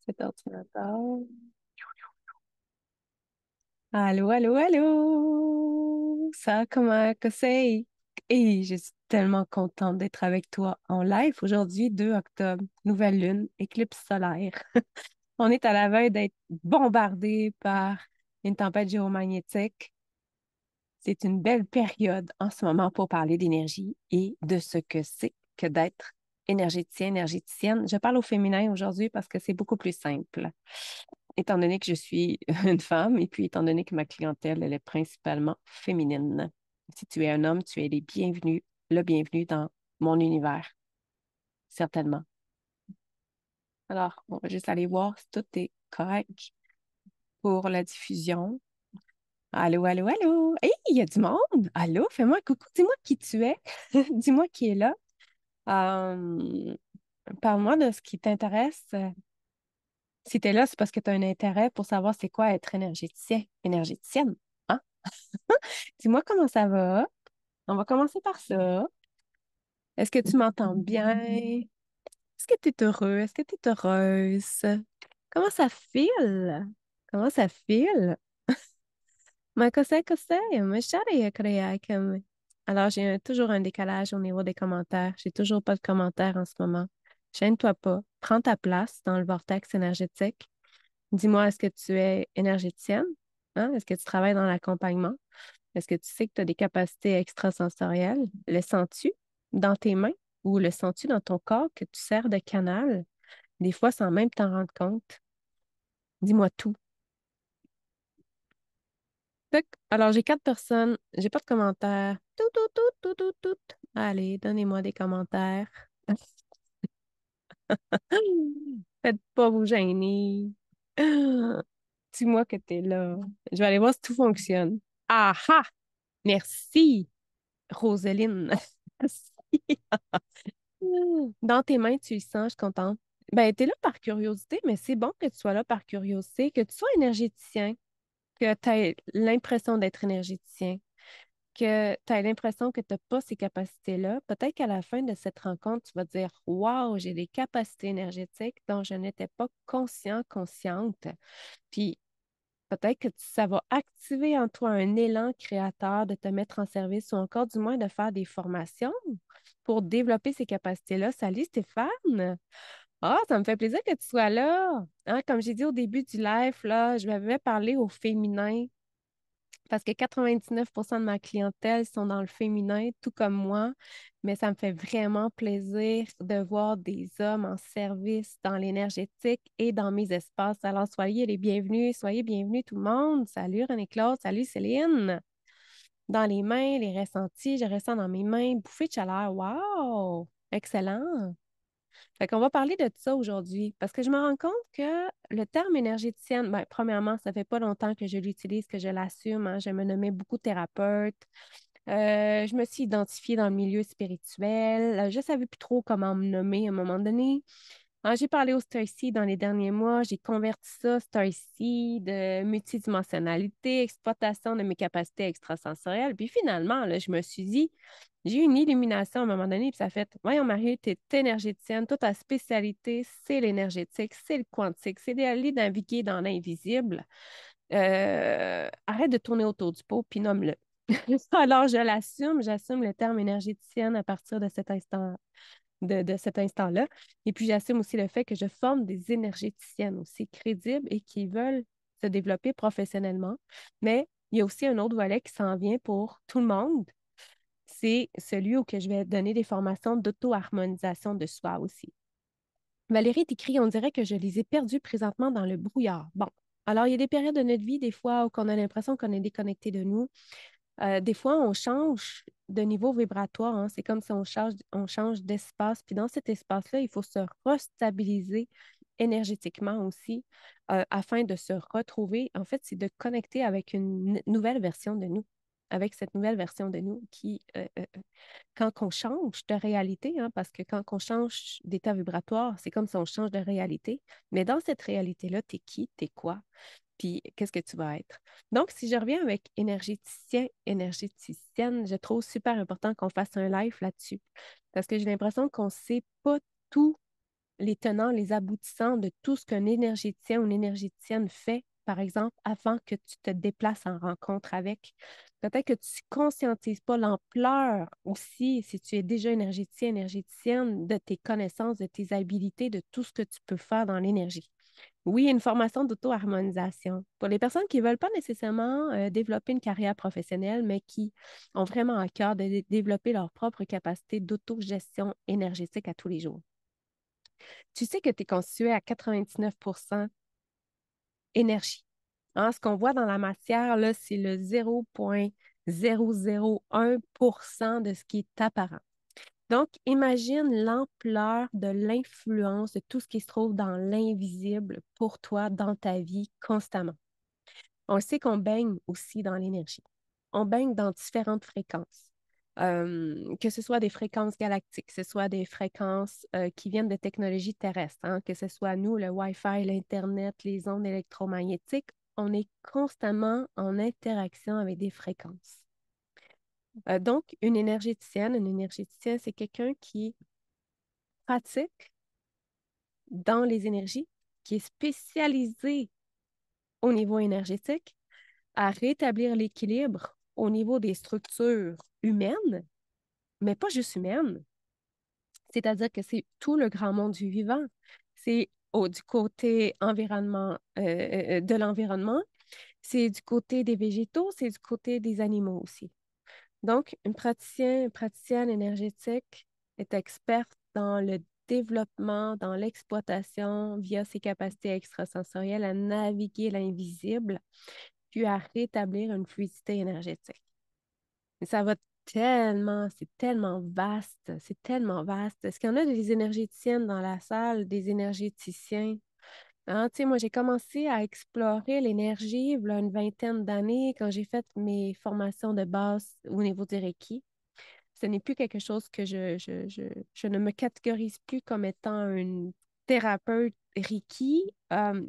Cet ordinateur. Allô, allô, allô! Ça, comment que c'est? Et je suis tellement contente d'être avec toi en live aujourd'hui, 2 octobre, nouvelle lune, éclipse solaire. On est à la veille d'être bombardé par une tempête géomagnétique. C'est une belle période en ce moment pour parler d'énergie et de ce que c'est que d'être énergéticien, énergéticienne. Je parle au féminin aujourd'hui parce que c'est beaucoup plus simple, étant donné que je suis une femme et puis étant donné que ma clientèle, elle est principalement féminine. Si tu es un homme, tu es le bienvenu dans mon univers, certainement. Alors, on va juste aller voir si tout est correct pour la diffusion. Allô, allô, allô. Hey, il y a du monde. Allô, fais-moi un coucou. Dis-moi qui tu es. Dis-moi qui est là. Euh, Parle-moi de ce qui t'intéresse. Si tu es là, c'est parce que tu as un intérêt pour savoir c'est quoi être énergéticien, énergéticienne. Hein? Dis-moi comment ça va. On va commencer par ça. Est-ce que tu m'entends bien? Est-ce que tu es heureux? Est-ce que tu es heureuse? Comment ça file? Comment ça file? Ma cos'è? Ma shawty comme. Alors, toujours un décalage au niveau des commentaires. J'ai toujours pas de commentaires en ce moment. Gêne-toi pas. Prends ta place dans le vortex énergétique. Dis-moi, est-ce que tu es énergéticienne? Hein? Est-ce que tu travailles dans l'accompagnement? Est-ce que tu sais que tu as des capacités extrasensorielles? Le sens-tu dans tes mains ou le sens-tu dans ton corps que tu sers de canal? Des fois, sans même t'en rendre compte. Dis-moi tout. Alors, j'ai 4 personnes. J'ai pas de commentaires. Tout, tout, tout, tout, tout, tout. Allez, donnez-moi des commentaires. Faites pas vous gêner. Dis-moi que t'es là. Je vais aller voir si tout fonctionne. Ah ah! Merci, Roseline. Merci. Dans tes mains, tu le sens, je suis contente. Ben, tu es là par curiosité, mais c'est bon que tu sois là par curiosité, que tu sois énergéticien, que tu aies l'impression d'être énergéticien, que tu as l'impression que tu n'as pas ces capacités-là. Peut-être qu'à la fin de cette rencontre, tu vas te dire: Waouh, j'ai des capacités énergétiques dont je n'étais pas conscient, consciente. Puis peut-être que ça va activer en toi un élan créateur de te mettre en service ou encore du moins de faire des formations pour développer ces capacités-là. Salut Stéphane! Ah, ça me fait plaisir que tu sois là. Hein, comme j'ai dit au début du live, là, je vais parler au féminin parce que 99% de ma clientèle sont dans le féminin, tout comme moi, mais ça me fait vraiment plaisir de voir des hommes en service dans l'énergétique et dans mes espaces. Alors, soyez bienvenus tout le monde. Salut René-Claude, salut Céline. Dans les mains, les ressentis, je ressens dans mes mains, bouffée de chaleur. Wow! Excellent. Fait qu'on va parler de ça aujourd'hui parce que je me rends compte que le terme énergéticienne, ben, premièrement, ça fait pas longtemps que je l'utilise, que je l'assume, hein. Je me nommais beaucoup thérapeute. Je me suis identifiée dans le milieu spirituel. Je ne savais plus trop comment me nommer à un moment donné. J'ai parlé au Starseed dans les derniers mois. J'ai converti ça, Starseed, de multidimensionnalité, exploitation de mes capacités extrasensorielles. Puis finalement, là, je me suis dit, j'ai eu une illumination à un moment donné, puis ça fait: voyons, Marie, tu es énergéticienne, toute ta spécialité, c'est l'énergétique, c'est le quantique, c'est d'aller naviguer dans l'invisible. Arrête de tourner autour du pot, puis nomme-le. Alors, j'assume le terme énergéticienne à partir de cet instant-là. Et puis, j'assume aussi le fait que je forme des énergéticiennes aussi crédibles et qui veulent se développer professionnellement. Mais il y a aussi un autre volet qui s'en vient pour tout le monde. C'est celui où que je vais donner des formations d'auto-harmonisation de soi aussi. Valérie t'écrit: on dirait que je les ai perdus présentement dans le brouillard. Bon, alors il y a des périodes de notre vie, des fois, où on a l'impression qu'on est déconnecté de nous. Des fois, on change de niveau vibratoire, hein. C'est comme si on change d'espace. Puis dans cet espace-là, il faut se restabiliser énergétiquement aussi afin de se retrouver. En fait, c'est de connecter avec une nouvelle version de nous, avec cette nouvelle version de nous qui, quand on change de réalité, hein, parce que quand on change d'état vibratoire, c'est comme si on change de réalité. Mais dans cette réalité-là, t'es qui, t'es quoi? Puis qu'est-ce que tu vas être. Donc, si je reviens avec énergéticien, énergéticienne, je trouve super important qu'on fasse un live là-dessus parce que j'ai l'impression qu'on ne sait pas tout les tenants, les aboutissants de tout ce qu'un énergéticien ou une énergéticienne fait, par exemple, avant que tu te déplaces en rencontre avec. Peut-être que tu ne conscientises pas l'ampleur aussi, si tu es déjà énergéticien, énergéticienne, de tes connaissances, de tes habiletés, de tout ce que tu peux faire dans l'énergie. Oui, une formation d'auto-harmonisation. Pour les personnes qui ne veulent pas nécessairement développer une carrière professionnelle, mais qui ont vraiment à cœur de développer leur propre capacité d'autogestion énergétique à tous les jours. Tu sais que tu es constitué à 99% énergie. Hein, ce qu'on voit dans la matière, là, c'est le 0,001% de ce qui est apparent. Donc, imagine l'ampleur de l'influence de tout ce qui se trouve dans l'invisible pour toi dans ta vie constamment. On sait qu'on baigne aussi dans l'énergie. On baigne dans différentes fréquences. Que ce soit des fréquences galactiques, que ce soit des fréquences qui viennent de technologies terrestres, hein, que ce soit nous, le Wi-Fi, l'Internet, les ondes électromagnétiques, on est constamment en interaction avec des fréquences. Donc, une énergéticienne, c'est quelqu'un qui pratique dans les énergies, qui est spécialisé au niveau énergétique, à rétablir l'équilibre au niveau des structures humaines, mais pas juste humaines. C'est-à-dire que c'est tout le grand monde du vivant. C'est du côté de l'environnement, c'est du côté des végétaux, c'est du côté des animaux aussi. Donc, une praticienne énergétique est experte dans le développement, dans l'exploitation via ses capacités extrasensorielles à naviguer l'invisible, puis à rétablir une fluidité énergétique. Et ça va c'est tellement vaste, c'est tellement vaste. Est-ce qu'il y en a des énergéticiennes dans la salle, des énergéticiens? Hein, tu sais, moi, j'ai commencé à explorer l'énergie il y a une vingtaine d'années quand j'ai fait mes formations de base au niveau du Reiki. Ce n'est plus quelque chose que je ne me catégorise plus comme étant une thérapeute Reiki.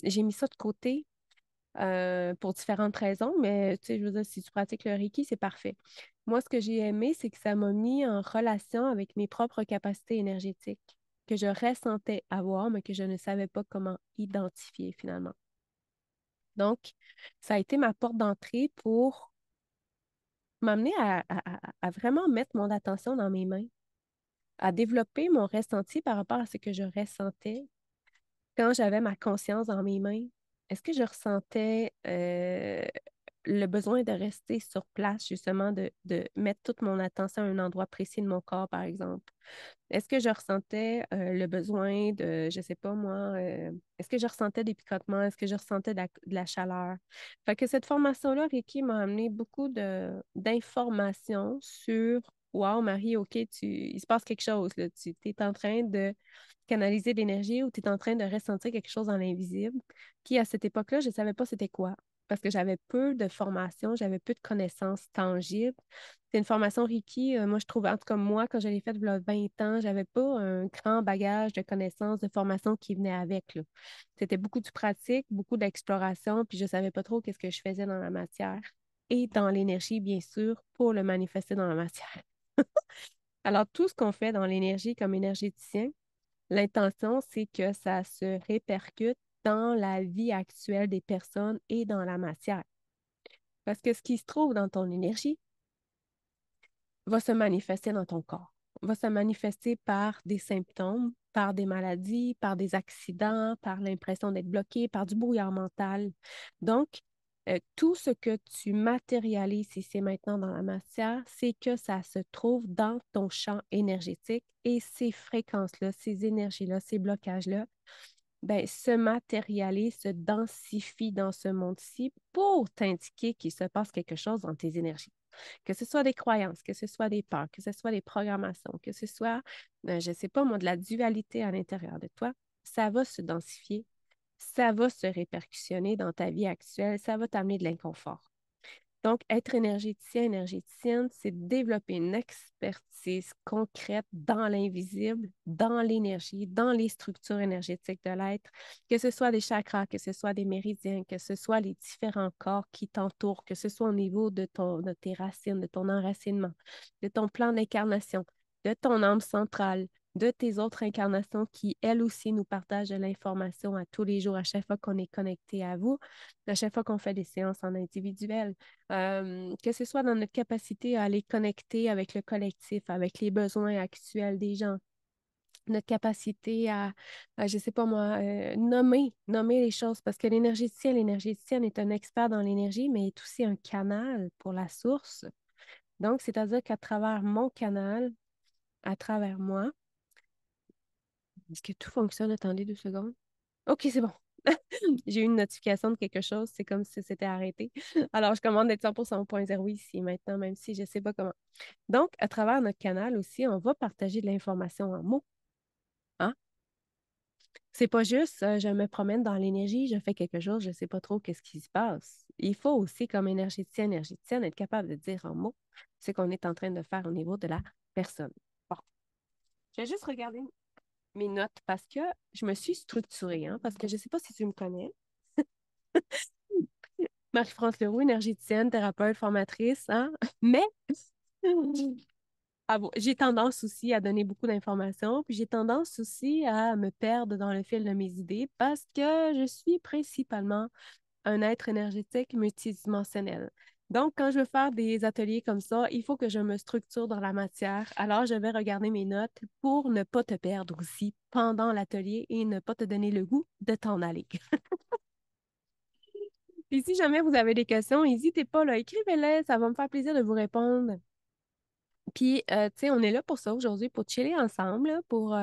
J'ai mis ça de côté pour différentes raisons, mais tu sais, je veux dire, si tu pratiques le Reiki, c'est parfait. Moi, ce que j'ai aimé, c'est que ça m'a mis en relation avec mes propres capacités énergétiques que je ressentais avoir, mais que je ne savais pas comment identifier finalement. Donc, ça a été ma porte d'entrée pour m'amener à vraiment mettre mon attention dans mes mains, à développer mon ressenti par rapport à ce que je ressentais quand j'avais ma conscience dans mes mains. Est-ce que je ressentais le besoin de rester sur place, justement, de mettre toute mon attention à un endroit précis de mon corps, par exemple? Est-ce que je ressentais le besoin de, je sais pas moi, est-ce que je ressentais des picotements? Est-ce que je ressentais de la chaleur? Fait que cette formation-là, Ricky, m'a amené beaucoup d'informations sur, wow, Marie, OK, il se passe quelque chose, là. Tu es en train de canaliser de l'énergie ou tu es en train de ressentir quelque chose dans l'invisible. Puis à cette époque-là, je ne savais pas c'était quoi parce que j'avais peu de formation, j'avais peu de connaissances tangibles. C'est une formation Reiki, moi je trouve, en tout cas moi, quand je l'ai faite il y a 20 ans, j'avais pas un grand bagage de connaissances, de formation qui venait avec, là. C'était beaucoup de pratique, beaucoup d'exploration, puis je savais pas trop qu'est-ce que je faisais dans la matière et dans l'énergie, bien sûr, pour le manifester dans la matière. Alors, tout ce qu'on fait dans l'énergie comme énergéticien, l'intention, c'est que ça se répercute dans la vie actuelle des personnes et dans la matière. Parce que ce qui se trouve dans ton énergie va se manifester dans ton corps, va se manifester par des symptômes, par des maladies, par des accidents, par l'impression d'être bloqué, par du brouillard mental. Donc, tout ce que tu matérialises ici maintenant dans la matière, c'est que ça se trouve dans ton champ énergétique et ces fréquences-là, ces énergies-là, ces blocages-là, ben, se matérialisent, se densifient dans ce monde-ci pour t'indiquer qu'il se passe quelque chose dans tes énergies. Que ce soit des croyances, que ce soit des peurs, que ce soit des programmations, que ce soit, je ne sais pas moi, de la dualité à l'intérieur de toi, ça va se densifier, ça va se répercussionner dans ta vie actuelle, ça va t'amener de l'inconfort. Donc, être énergéticien, énergéticienne, c'est développer une expertise concrète dans l'invisible, dans l'énergie, dans les structures énergétiques de l'être, que ce soit des chakras, que ce soit des méridiens, que ce soit les différents corps qui t'entourent, que ce soit au niveau de tes racines, de ton enracinement, de ton plan d'incarnation, de ton âme centrale, de tes autres incarnations qui, elles aussi, nous partagent de l'information à tous les jours, à chaque fois qu'on est connecté à vous, à chaque fois qu'on fait des séances en individuel, que ce soit dans notre capacité à aller connecter avec le collectif, avec les besoins actuels des gens, notre capacité je sais pas moi, nommer les choses, parce que l'énergéticienne est un expert dans l'énergie, mais est aussi un canal pour la source. Donc, c'est-à-dire qu'à travers mon canal, à travers moi, est-ce que tout fonctionne? Attendez 2 secondes. OK, c'est bon. J'ai eu une notification de quelque chose, c'est comme si c'était arrêté. Alors, je commande d'être 100% au point zéro ici maintenant, même si je ne sais pas comment. Donc, à travers notre canal aussi, on va partager de l'information en mots. Hein? C'est pas juste, je me promène dans l'énergie, je fais quelque chose, je ne sais pas trop qu'est-ce qui se passe. Il faut aussi, comme énergéticienne, être capable de dire en mots ce qu'on est en train de faire au niveau de la personne. Bon, je vais juste regarder mes notes parce que je me suis structurée, hein, parce que je ne sais pas si tu me connais. Marie-France Leroux, énergéticienne, thérapeute, formatrice, hein? Mais bon, j'ai tendance aussi à donner beaucoup d'informations, puis j'ai tendance aussi à me perdre dans le fil de mes idées parce que je suis principalement un être énergétique multidimensionnel. Donc, quand je veux faire des ateliers comme ça, il faut que je me structure dans la matière. Alors, je vais regarder mes notes pour ne pas te perdre aussi pendant l'atelier et ne pas te donner le goût de t'en aller. Et si jamais vous avez des questions, n'hésitez pas, là, écrivez-les, ça va me faire plaisir de vous répondre. Puis, tu sais, on est là pour ça aujourd'hui, pour chiller ensemble, là, pour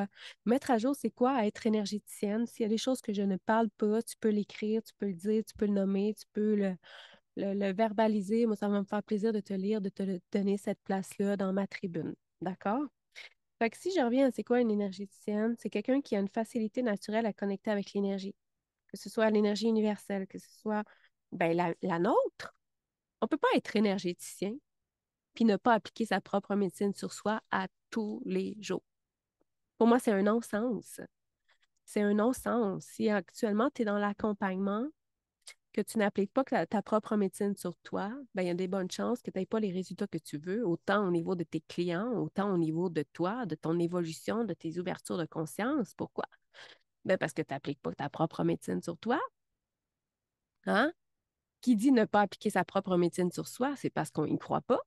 mettre à jour c'est quoi être énergéticienne. S'il y a des choses que je ne parle pas, tu peux l'écrire, tu peux le dire, tu peux le nommer, tu peux le verbaliser. Moi, ça va me faire plaisir de te lire, de te donner cette place-là dans ma tribune. D'accord? Fait que si je reviens à c'est quoi une énergéticienne, c'est quelqu'un qui a une facilité naturelle à connecter avec l'énergie, que ce soit l'énergie universelle, que ce soit ben, la nôtre. On ne peut pas être énergéticien puis ne pas appliquer sa propre médecine sur soi à tous les jours. Pour moi, c'est un non-sens. C'est un non-sens. Si actuellement, tu es dans l'accompagnement, que tu n'appliques pas ta propre médecine sur toi, ben, il y a des bonnes chances que tu n'aies pas les résultats que tu veux, autant au niveau de tes clients, autant au niveau de toi, de ton évolution, de tes ouvertures de conscience. Pourquoi? Ben, parce que tu n'appliques pas ta propre médecine sur toi. Hein? Qui dit ne pas appliquer sa propre médecine sur soi, c'est parce qu'on n'y croit pas.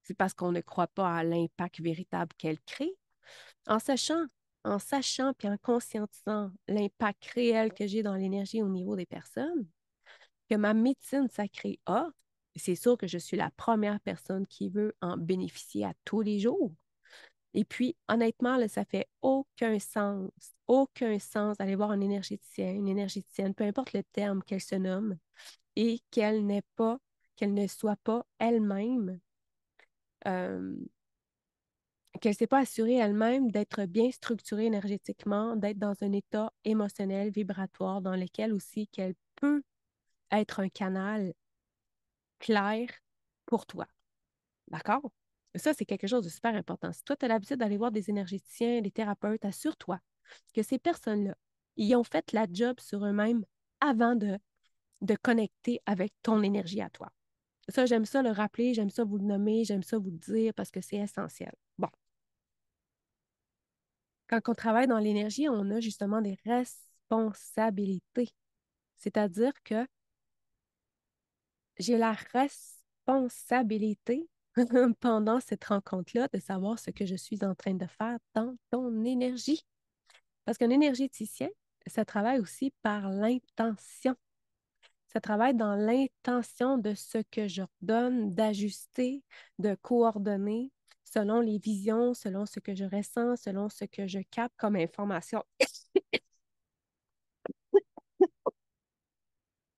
C'est parce qu'on ne croit pas à l'impact véritable qu'elle crée. En sachant, en sachant puis en conscientisant l'impact réel que j'ai dans l'énergie au niveau des personnes, que ma médecine sacrée a, c'est sûr que je suis la première personne qui veut en bénéficier à tous les jours. Et puis, honnêtement, là, ça fait aucun sens d'aller voir un énergéticien, une énergéticienne, peu importe le terme qu'elle se nomme, et qu'elle ne soit pas elle-même euh, qu'elle ne s'est pas assurée elle-même d'être bien structurée énergétiquement, d'être dans un état émotionnel, vibratoire, dans lequel aussi qu'elle peut être un canal clair pour toi. D'accord? Ça, c'est quelque chose de super important. Si toi, tu as l'habitude d'aller voir des énergéticiens, des thérapeutes, assure-toi que ces personnes-là, ils ont fait la job sur eux-mêmes avant de connecter avec ton énergie à toi. Ça, j'aime ça le rappeler, j'aime ça vous le nommer, j'aime ça vous le dire parce que c'est essentiel. Bon, quand on travaille dans l'énergie, on a justement des responsabilités. C'est-à-dire que j'ai la responsabilité pendant cette rencontre-là de savoir ce que je suis en train de faire dans ton énergie. Parce qu'un énergéticien, ça travaille aussi par l'intention. Ça travaille dans l'intention de ce que je donne, d'ajuster, de coordonner selon les visions, selon ce que je ressens, selon ce que je capte comme information.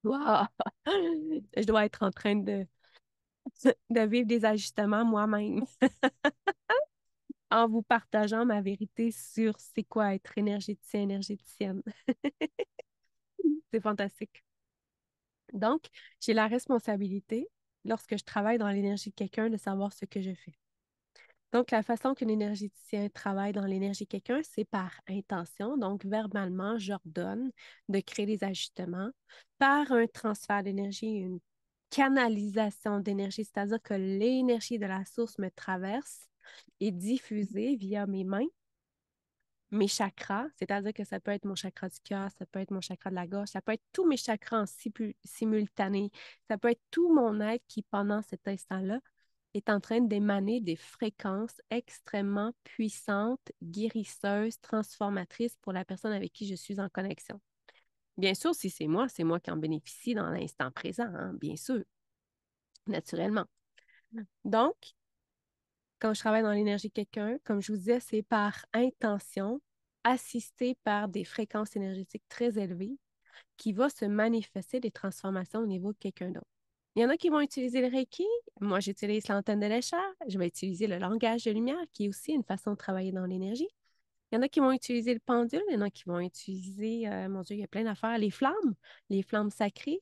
Wow! Je dois être en train de vivre des ajustements moi-même en vous partageant ma vérité sur c'est quoi être énergéticien, énergéticienne. C'est fantastique. Donc, j'ai la responsabilité, lorsque je travaille dans l'énergie de quelqu'un, de savoir ce que je fais. Donc, la façon qu'un énergéticien travaille dans l'énergie de quelqu'un, c'est par intention. Donc, verbalement, j'ordonne de créer des ajustements par un transfert d'énergie, une canalisation d'énergie, c'est-à-dire que l'énergie de la source me traverse et diffusée via mes mains mes chakras, c'est-à-dire que ça peut être mon chakra du cœur, ça peut être mon chakra de la gorge, ça peut être tous mes chakras en simultané, ça peut être tout mon être qui, pendant cet instant-là, est en train d'émaner des fréquences extrêmement puissantes, guérisseuses, transformatrices pour la personne avec qui je suis en connexion. Bien sûr, si c'est moi qui en bénéficie dans l'instant présent, hein, bien sûr, naturellement. Donc, quand je travaille dans l'énergie de quelqu'un, comme je vous disais, c'est par intention, assisté par des fréquences énergétiques très élevées, qui va se manifester des transformations au niveau de quelqu'un d'autre. Il y en a qui vont utiliser le Reiki. Moi, j'utilise l'antenne de l'échelle. Je vais utiliser le langage de lumière, qui est aussi une façon de travailler dans l'énergie. Il y en a qui vont utiliser le pendule. Il y en a qui vont utiliser, mon Dieu, il y a plein d'affaires, les flammes sacrées.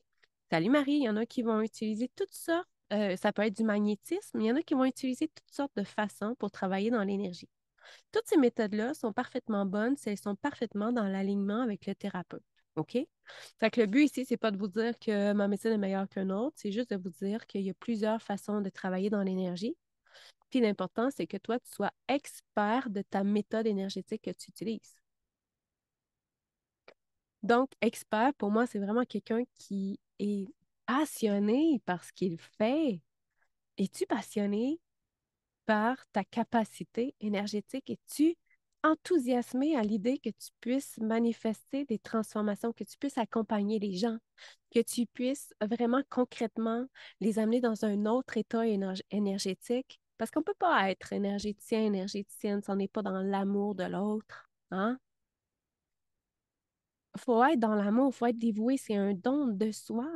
Salut Marie. Il y en a qui vont utiliser toutes sortes. Ça peut être du magnétisme. Il y en a qui vont utiliser toutes sortes de façons pour travailler dans l'énergie. Toutes ces méthodes-là sont parfaitement bonnes si elles sont parfaitement dans l'alignement avec le thérapeute. OK? Fait que le but ici, c'est pas de vous dire que ma médecine est meilleure qu'une autre, c'est juste de vous dire qu'il y a plusieurs façons de travailler dans l'énergie. Puis l'important, c'est que toi, tu sois expert de ta méthode énergétique que tu utilises. Donc, expert, pour moi, c'est vraiment quelqu'un qui est passionné par ce qu'il fait. Es-tu passionné par ta capacité énergétique? Es-tu enthousiasmé à l'idée que tu puisses manifester des transformations, que tu puisses accompagner les gens, que tu puisses vraiment concrètement les amener dans un autre état énergétique? Parce qu'on ne peut pas être énergéticien, énergéticienne si on n'est pas dans l'amour de l'autre. Hein? Il faut être dans l'amour, il faut être dévoué, c'est un don de soi.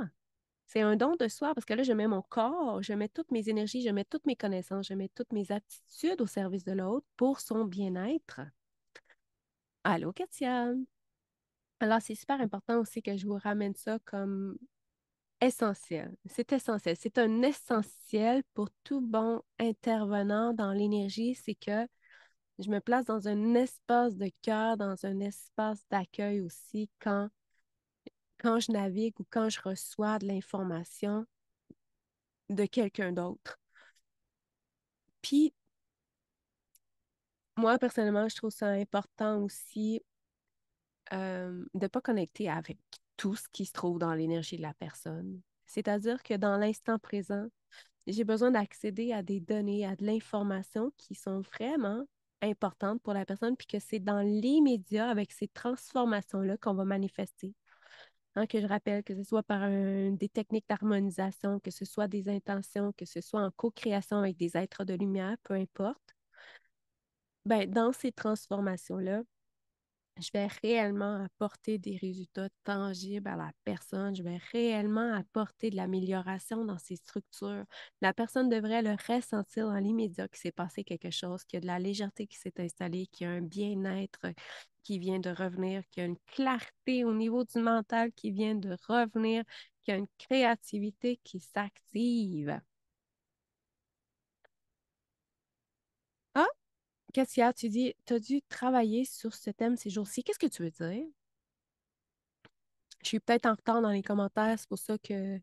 C'est un don de soi parce que là, je mets mon corps, je mets toutes mes énergies, je mets toutes mes connaissances, je mets toutes mes aptitudes au service de l'autre pour son bien-être. Allô, Katia? Alors, c'est super important aussi que je vous ramène ça comme essentiel. C'est essentiel. C'est un essentiel pour tout bon intervenant dans l'énergie, c'est que je me place dans un espace de cœur, dans un espace d'accueil aussi quand je navigue ou quand je reçois de l'information de quelqu'un d'autre. Puis, moi, personnellement, je trouve ça important aussi de ne pas connecter avec tout ce qui se trouve dans l'énergie de la personne. C'est-à-dire que dans l'instant présent, j'ai besoin d'accéder à des données, à de l'information qui sont vraiment importantes pour la personne, puis que c'est dans l'immédiat, avec ces transformations-là, qu'on va manifester. Hein, que je rappelle, que ce soit par des techniques d'harmonisation, que ce soit des intentions, que ce soit en co-création avec des êtres de lumière, peu importe. Ben, dans ces transformations-là, je vais réellement apporter des résultats tangibles à la personne. Je vais réellement apporter de l'amélioration dans ses structures. La personne devrait le ressentir dans l'immédiat qu'il s'est passé quelque chose, qu'il y a de la légèreté qui s'est installée, qu'il y a un bien-être qui vient de revenir, qu'il y a une clarté au niveau du mental qui vient de revenir, qu'il y a une créativité qui s'active. Ah, qu'est-ce qu'il y a? Tu dis, tu as dû travailler sur ce thème ces jours-ci. Qu'est-ce que tu veux dire? Je suis peut-être en retard dans les commentaires, c'est pour ça que.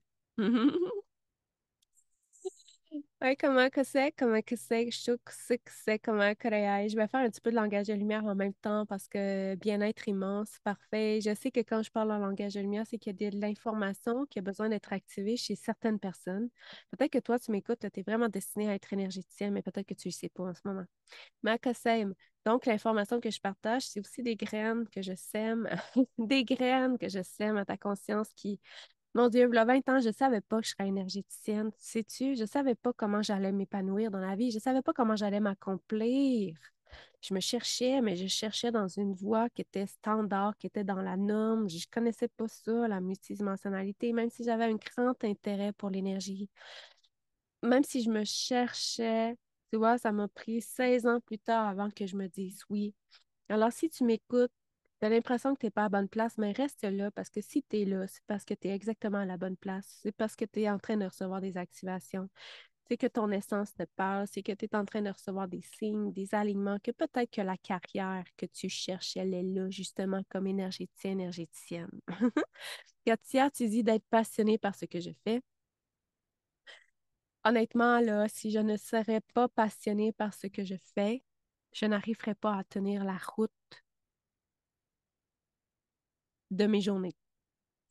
Ouais, comment que c'est? Comment que c'est? Je trouve que c'est comment que c'est. Je vais faire un petit peu de langage de lumière en même temps parce que bien-être immense, parfait. Je sais que quand je parle en langage de lumière, c'est qu'il y a de l'information qui a besoin d'être activée chez certaines personnes. Peut-être que toi, tu m'écoutes, tu es vraiment destiné à être énergéticienne, mais peut-être que tu ne le sais pas en ce moment. Mais que sème. Donc, l'information que je partage, c'est aussi des graines que je sème, des graines que je sème à ta conscience qui mon Dieu, il y a 20 ans, je ne savais pas que je serais énergéticienne. Sais-tu, je ne savais pas comment j'allais m'épanouir dans la vie. Je ne savais pas comment j'allais m'accomplir. Je me cherchais, mais je cherchais dans une voie qui était standard, qui était dans la norme. Je ne connaissais pas ça, la multidimensionnalité, même si j'avais un grand intérêt pour l'énergie. Même si je me cherchais, tu vois, ça m'a pris 16 ans plus tard avant que je me dise oui. Alors, si tu m'écoutes, tu as l'impression que tu n'es pas à la bonne place, mais reste là parce que si tu es là, c'est parce que tu es exactement à la bonne place. C'est parce que tu es en train de recevoir des activations. C'est que ton essence te parle, c'est que tu es en train de recevoir des signes, des alignements, que peut-être que la carrière que tu cherches, elle est là justement comme énergéticienne, énergéticienne. Katia, tu dis d'être passionnée par ce que je fais. Honnêtement, là, si je ne serais pas passionnée par ce que je fais, je n'arriverais pas à tenir la route de mes journées.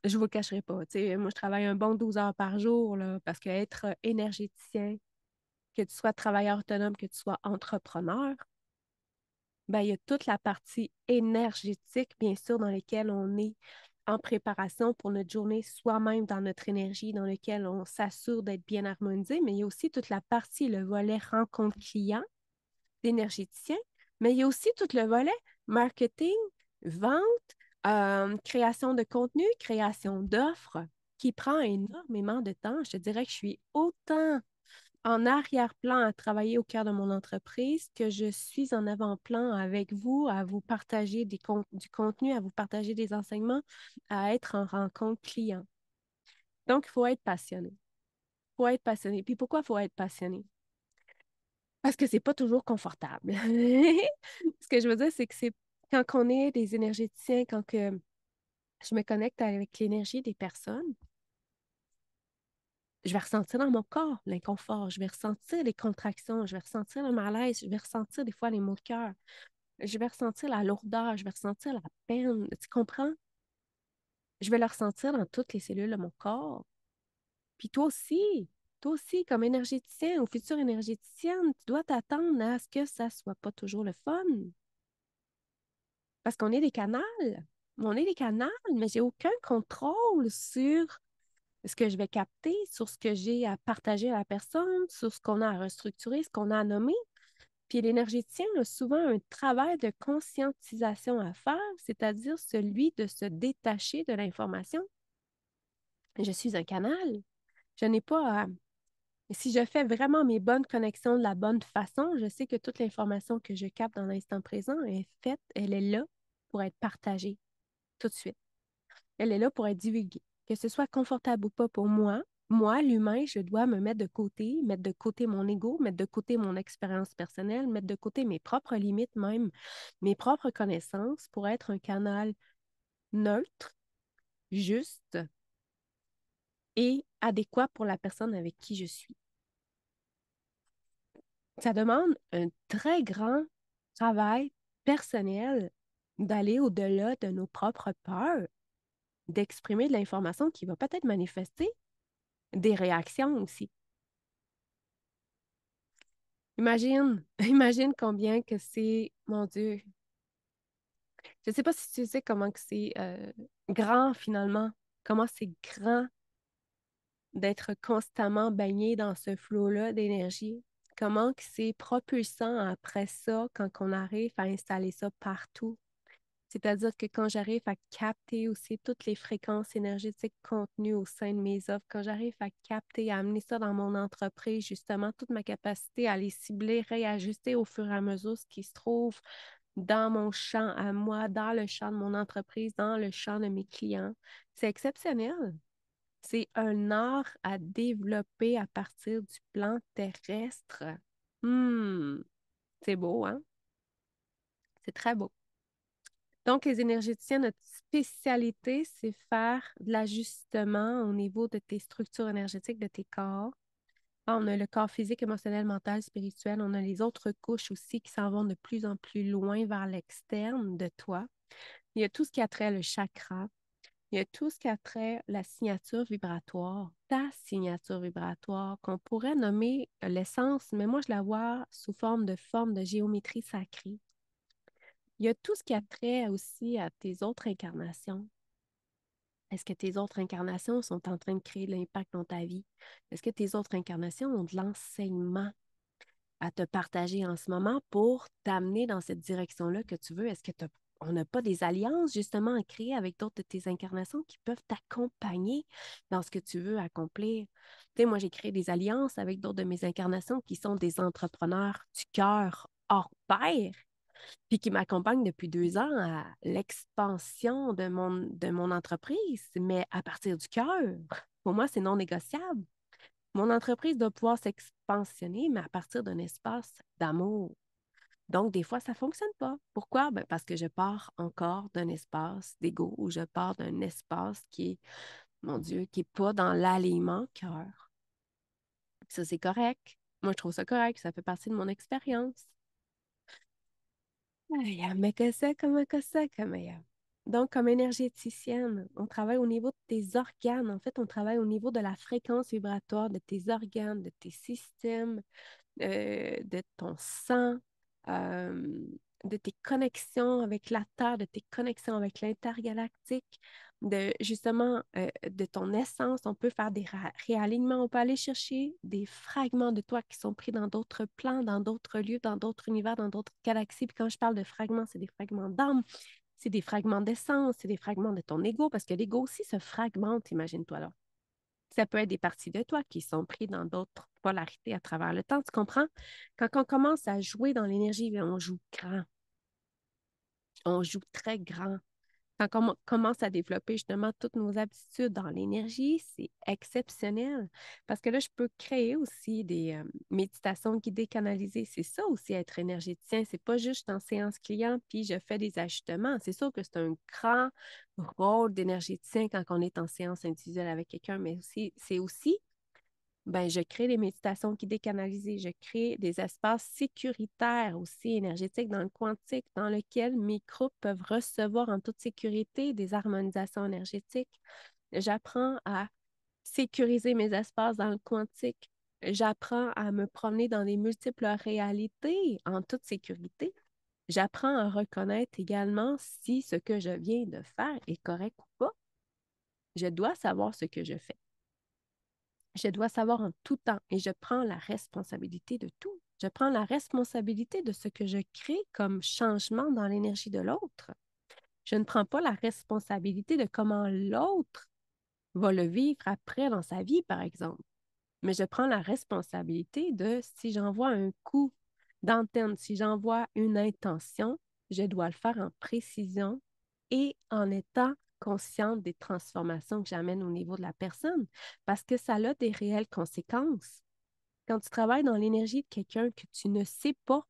Je vous le cacherai pas. Tu sais, moi, je travaille un bon 12 heures par jour là, parce que être énergéticien, que tu sois travailleur autonome, que tu sois entrepreneur, ben, il y a toute la partie énergétique, bien sûr, dans laquelle on est en préparation pour notre journée, soi-même dans notre énergie, dans laquelle on s'assure d'être bien harmonisé, mais il y a aussi toute la partie, le volet rencontre client d'énergéticien, mais il y a aussi tout le volet marketing, vente, création de contenu, création d'offres, qui prend énormément de temps. Je te dirais que je suis autant en arrière-plan à travailler au cœur de mon entreprise que je suis en avant-plan avec vous, à vous partager du contenu, à vous partager des enseignements, à être en rencontre client. Donc, il faut être passionné. Il faut être passionné. Puis pourquoi il faut être passionné? Parce que c'est pas toujours confortable. Ce que je veux dire, c'est que c'est quand on est des énergéticiens, quand que je me connecte avec l'énergie des personnes, je vais ressentir dans mon corps l'inconfort, je vais ressentir les contractions, je vais ressentir le malaise, je vais ressentir des fois les maux de cœur, je vais ressentir la lourdeur, je vais ressentir la peine. Tu comprends? Je vais le ressentir dans toutes les cellules de mon corps. Puis toi aussi, comme énergéticien ou future énergéticienne, tu dois t'attendre à ce que ça soit pas toujours le fun. Parce qu'on est des canals. On est des canals, mais j'ai aucun contrôle sur ce que je vais capter, sur ce que j'ai à partager à la personne, sur ce qu'on a à restructurer, ce qu'on a à nommer. Puis l'énergéticien a souvent un travail de conscientisation à faire, c'est-à-dire celui de se détacher de l'information. Je suis un canal. Je n'ai pas à... Si je fais vraiment mes bonnes connexions de la bonne façon, je sais que toute l'information que je capte dans l'instant présent est faite, elle est là pour être partagée tout de suite. Elle est là pour être divulguée. Que ce soit confortable ou pas pour moi, l'humain, je dois me mettre de côté mon ego, mettre de côté mon expérience personnelle, mettre de côté mes propres limites, même mes propres connaissances pour être un canal neutre, juste et adéquat pour la personne avec qui je suis. Ça demande un très grand travail personnel d'aller au-delà de nos propres peurs, d'exprimer de l'information qui va peut-être manifester des réactions aussi. Imagine, imagine combien que c'est, mon Dieu. Je ne sais pas si tu sais comment que c'est grand finalement, comment c'est grand d'être constamment baigné dans ce flot-là d'énergie. Comment que c'est propulsant après ça quand on arrive à installer ça partout. C'est-à-dire que quand j'arrive à capter aussi toutes les fréquences énergétiques contenues au sein de mes offres, quand j'arrive à capter, à amener ça dans mon entreprise, justement, toute ma capacité à les cibler, réajuster au fur et à mesure ce qui se trouve dans mon champ à moi, dans le champ de mon entreprise, dans le champ de mes clients, c'est exceptionnel. C'est un art à développer à partir du plan terrestre. Hmm, c'est beau, hein? C'est très beau. Donc, les énergéticiens, notre spécialité, c'est faire de l'ajustement au niveau de tes structures énergétiques, de tes corps. On a le corps physique, émotionnel, mental, spirituel. On a les autres couches aussi qui s'en vont de plus en plus loin vers l'externe de toi. Il y a tout ce qui a trait le chakra. Il y a tout ce qui a trait la signature vibratoire, ta signature vibratoire, qu'on pourrait nommer l'essence, mais moi, je la vois sous forme de géométrie sacrée. Il y a tout ce qui a trait aussi à tes autres incarnations. Est-ce que tes autres incarnations sont en train de créer de l'impact dans ta vie? Est-ce que tes autres incarnations ont de l'enseignement à te partager en ce moment pour t'amener dans cette direction-là que tu veux? Est-ce que on n'a pas des alliances justement à créer avec d'autres de tes incarnations qui peuvent t'accompagner dans ce que tu veux accomplir? Tu sais, moi, j'ai créé des alliances avec d'autres de mes incarnations qui sont des entrepreneurs du cœur hors pair puis qui m'accompagne depuis 2 ans à l'expansion de mon entreprise, mais à partir du cœur. Pour moi, c'est non négociable. Mon entreprise doit pouvoir s'expansionner, mais à partir d'un espace d'amour. Donc, des fois, ça ne fonctionne pas. Pourquoi? Ben, parce que je pars encore d'un espace d'ego ou je pars d'un espace qui est, mon Dieu, qui n'est pas dans l'alignement cœur. Ça, c'est correct. Moi, je trouve ça correct. Ça fait partie de mon expérience. Ay, mais que ça, comment que ça, comment Donc, comme énergéticienne, on travaille au niveau de tes organes. En fait, on travaille au niveau de la fréquence vibratoire de tes organes, de tes systèmes, de ton sang, euh, de tes connexions avec la Terre, de tes connexions avec l'intergalactique, de justement de ton essence. On peut faire des réalignements, on peut aller chercher des fragments de toi qui sont pris dans d'autres plans, dans d'autres lieux, dans d'autres univers, dans d'autres galaxies. Puis quand je parle de fragments, c'est des fragments d'âme, c'est des fragments d'essence, c'est des fragments de ton ego, parce que l'ego aussi se fragmente, imagine-toi là. Ça peut être des parties de toi qui sont prises dans d'autres polarités à travers le temps, tu comprends? Quand on commence à jouer dans l'énergie, on joue grand, on joue très grand. Quand on commence à développer justement toutes nos aptitudes dans l'énergie, c'est exceptionnel. Parce que là, je peux créer aussi des méditations guidées canalisées. C'est ça aussi être énergéticien. C'est pas juste en séance client puis je fais des ajustements. C'est sûr que c'est un grand rôle d'énergéticien quand on est en séance individuelle avec quelqu'un, mais aussi, c'est aussi ben, je crée des méditations guidées canalisées, je crée des espaces sécuritaires aussi énergétiques dans le quantique, dans lequel mes groupes peuvent recevoir en toute sécurité des harmonisations énergétiques. J'apprends à sécuriser mes espaces dans le quantique. J'apprends à me promener dans des multiples réalités en toute sécurité. J'apprends à reconnaître également si ce que je viens de faire est correct ou pas. Je dois savoir ce que je fais. Je dois savoir en tout temps et je prends la responsabilité de tout. Je prends la responsabilité de ce que je crée comme changement dans l'énergie de l'autre. Je ne prends pas la responsabilité de comment l'autre va le vivre après dans sa vie, par exemple. Mais je prends la responsabilité de si j'envoie un coup d'antenne, si j'envoie une intention, je dois le faire en précision et en étant consciente des transformations que j'amène au niveau de la personne, parce que ça a des réelles conséquences. Quand tu travailles dans l'énergie de quelqu'un que tu ne sais pas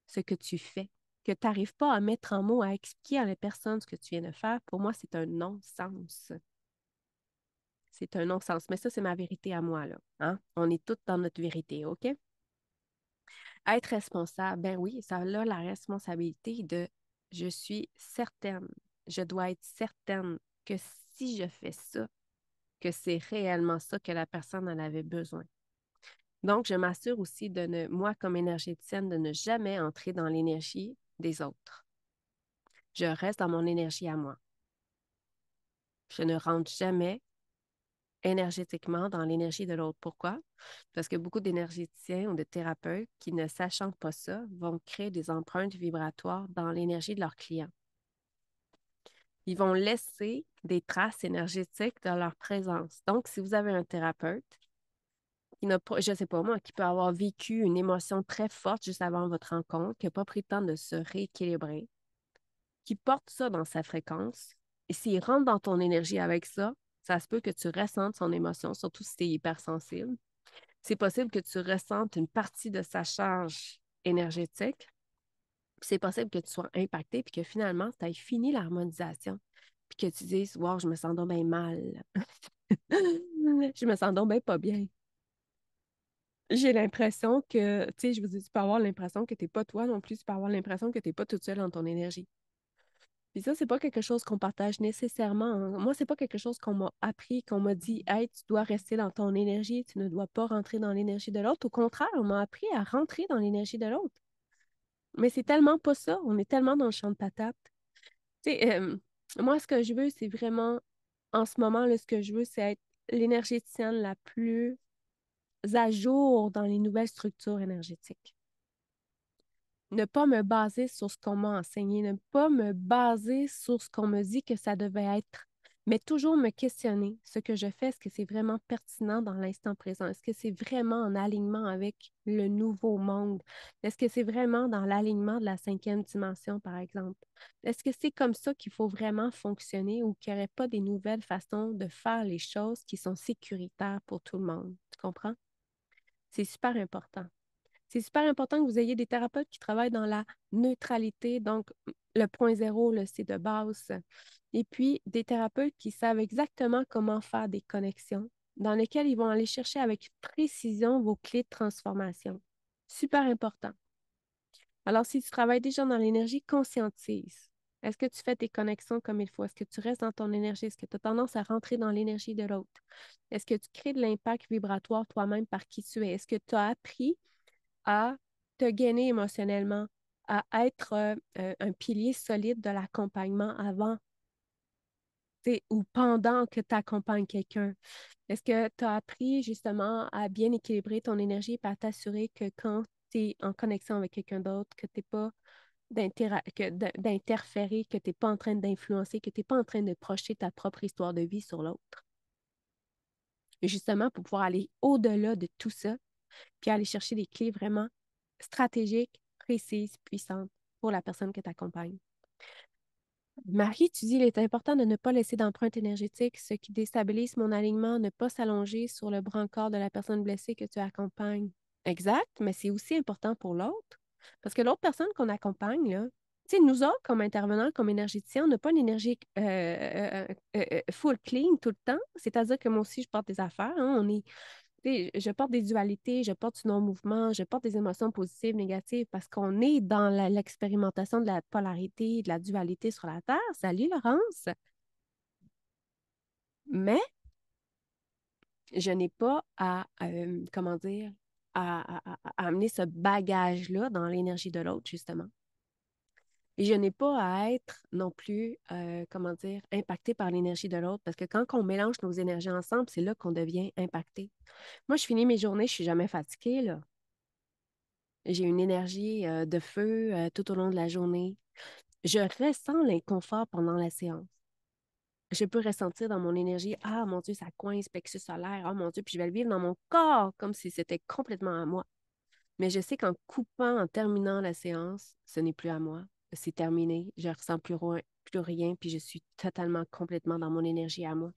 ce que tu fais, que tu n'arrives pas à mettre en mots, à expliquer à la personne ce que tu viens de faire, pour moi, c'est un non-sens. C'est un non-sens. Mais ça, c'est ma vérité à moi, là. Hein? On est toutes dans notre vérité, OK? Être responsable, ben oui, ça a la responsabilité de je suis certaine, je dois être certaine que si je fais ça, que c'est réellement ça que la personne en avait besoin. Donc, je m'assure aussi de ne, moi, comme énergéticienne, de ne jamais entrer dans l'énergie des autres. Je reste dans mon énergie à moi. Je ne rentre jamais énergétiquement dans l'énergie de l'autre. Pourquoi? Parce que beaucoup d'énergéticiens ou de thérapeutes qui, ne sachant pas ça, vont créer des empreintes vibratoires dans l'énergie de leurs clients. Ils vont laisser des traces énergétiques dans leur présence. Donc, si vous avez un thérapeute qui n'a pas, je ne sais pas moi, qui peut avoir vécu une émotion très forte juste avant votre rencontre, qui n'a pas pris le temps de se rééquilibrer, qui porte ça dans sa fréquence, et s'il rentre dans ton énergie avec ça, ça se peut que tu ressentes son émotion, surtout si tu es hypersensible. C'est possible que tu ressentes une partie de sa charge énergétique. C'est possible que tu sois impacté puis que finalement, tu aies fini l'harmonisation. Puis que tu dises, wow, je me sens donc bien mal. Je me sens donc bien pas bien. J'ai l'impression que, tu sais, je vous dis, tu peux avoir l'impression que tu n'es pas toi non plus, tu peux avoir l'impression que tu n'es pas toute seule dans ton énergie. Puis ça, c'est pas quelque chose qu'on partage nécessairement, hein. Moi, c'est pas quelque chose qu'on m'a appris, qu'on m'a dit, hey, tu dois rester dans ton énergie, tu ne dois pas rentrer dans l'énergie de l'autre. Au contraire, on m'a appris à rentrer dans l'énergie de l'autre. Mais c'est tellement pas ça. On est tellement dans le champ de patates. Tu sais, moi, ce que je veux, c'est vraiment, en ce moment, là, ce que je veux, c'est être l'énergéticienne la plus à jour dans les nouvelles structures énergétiques. Ne pas me baser sur ce qu'on m'a enseigné, ne pas me baser sur ce qu'on me dit que ça devait être, mais toujours me questionner ce que je fais, est-ce que c'est vraiment pertinent dans l'instant présent? Est-ce que c'est vraiment en alignement avec le nouveau monde? Est-ce que c'est vraiment dans l'alignement de la cinquième dimension, par exemple? Est-ce que c'est comme ça qu'il faut vraiment fonctionner ou qu'il n'y aurait pas des nouvelles façons de faire les choses qui sont sécuritaires pour tout le monde? Tu comprends? C'est super important. C'est super important que vous ayez des thérapeutes qui travaillent dans la neutralité. Donc, le point zéro, là, c'est de base. Et puis, des thérapeutes qui savent exactement comment faire des connexions, dans lesquelles ils vont aller chercher avec précision vos clés de transformation. Super important. Alors, si tu travailles déjà dans l'énergie, conscientise. Est-ce que tu fais tes connexions comme il faut? Est-ce que tu restes dans ton énergie? Est-ce que tu as tendance à rentrer dans l'énergie de l'autre? Est-ce que tu crées de l'impact vibratoire toi-même par qui tu es? Est-ce que tu as appris à te gainer émotionnellement, à être un pilier solide de l'accompagnement avant ou pendant que tu accompagnes quelqu'un? Est-ce que tu as appris justement à bien équilibrer ton énergie et à t'assurer que quand tu es en connexion avec quelqu'un d'autre, que tu n'es pas d'interférer, que tu n'es pas en train d'influencer, que tu n'es pas en train de projeter ta propre histoire de vie sur l'autre? Justement, pour pouvoir aller au-delà de tout ça, puis aller chercher des clés vraiment stratégiques, précises, puissantes pour la personne que tu accompagnes. Marie, tu dis, il est important de ne pas laisser d'empreinte énergétique, ce qui déstabilise mon alignement, ne pas s'allonger sur le brancard de la personne blessée que tu accompagnes. Exact, mais c'est aussi important pour l'autre. Parce que l'autre personne qu'on accompagne, là, tu sais, nous autres, comme intervenants, comme énergéticiens, on n'a pas une énergie full clean tout le temps. C'est-à-dire que moi aussi, je porte des affaires. Hein, je porte des dualités, je porte du non-mouvement, je porte des émotions positives, négatives, parce qu'on est dans l'expérimentation de la polarité, de la dualité sur la Terre. Salut, Laurence! Mais je n'ai pas comment dire, à amener ce bagage-là dans l'énergie de l'autre, justement. Et je n'ai pas à être non plus, comment dire, impacté par l'énergie de l'autre, parce que quand on mélange nos énergies ensemble, c'est là qu'on devient impacté. Moi, je finis mes journées, je suis jamais fatiguée, là. J'ai une énergie de feu tout au long de la journée. Je ressens l'inconfort pendant la séance. Je peux ressentir dans mon énergie, ah mon Dieu, ça coince, plexus solaire, ah mon Dieu, puis je vais le vivre dans mon corps comme si c'était complètement à moi. Mais je sais qu'en coupant, en terminant la séance, ce n'est plus à moi. C'est terminé. Je ne ressens plus rien, puis je suis totalement, complètement dans mon énergie à moi.